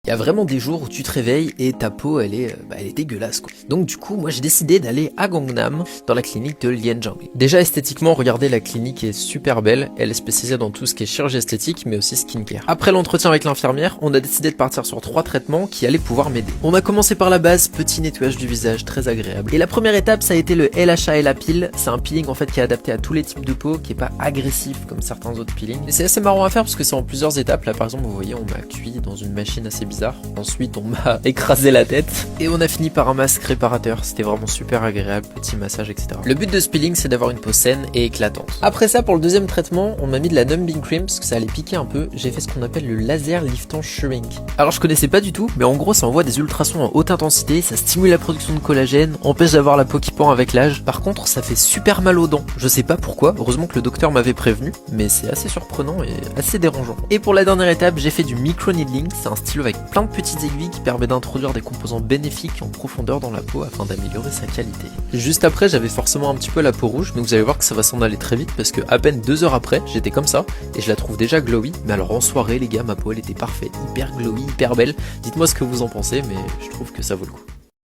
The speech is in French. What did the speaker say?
Il y a vraiment des jours où tu te réveilles et ta peau elle est dégueulasse quoi. Donc du coup moi j'ai décidé d'aller à Gangnam dans la clinique de Lianjiang. Déjà esthétiquement regardez, la clinique est super belle, elle est spécialisée dans tout ce qui est chirurgie esthétique mais aussi skincare. Après l'entretien avec l'infirmière, on a décidé de partir sur 3 traitements qui allaient pouvoir m'aider. On a commencé par la base, petit nettoyage du visage très agréable. Et la première étape ça a été le LHA et la peel. C'est un peeling en fait qui est adapté à tous les types de peau, qui est pas agressif comme certains autres peelings. Et c'est assez marrant à faire parce que c'est en plusieurs étapes. Là par exemple vous voyez on m'a cuit dans une machine assez bizarre. Ensuite on m'a écrasé la tête et on a fini par un masque réparateur. C'était vraiment super agréable, petit massage etc. Le but de ce peeling c'est d'avoir une peau saine et éclatante. Après ça pour le deuxième traitement on m'a mis de la numbing cream parce que ça allait piquer un peu. J'ai fait ce qu'on appelle le laser liftant shrink. Alors je connaissais pas du tout mais en gros ça envoie des ultrasons en haute intensité, ça stimule la production de collagène, empêche d'avoir la peau qui pend avec l'âge. Par contre ça fait super mal aux dents. Je sais pas pourquoi, heureusement que le docteur m'avait prévenu, mais c'est assez surprenant et assez dérangeant. Et pour la dernière étape j'ai fait du micro needling. C'est un stylo avec plein de petites aiguilles qui permet d'introduire des composants bénéfiques en profondeur dans la peau afin d'améliorer sa qualité. Juste après j'avais forcément un petit peu la peau rouge, mais vous allez voir que ça va s'en aller très vite parce que à peine 2 heures après j'étais comme ça et je la trouve déjà glowy. Mais alors en soirée les gars ma peau elle était parfaite, hyper glowy, hyper belle. Dites-moi ce que vous en pensez mais je trouve que ça vaut le coup.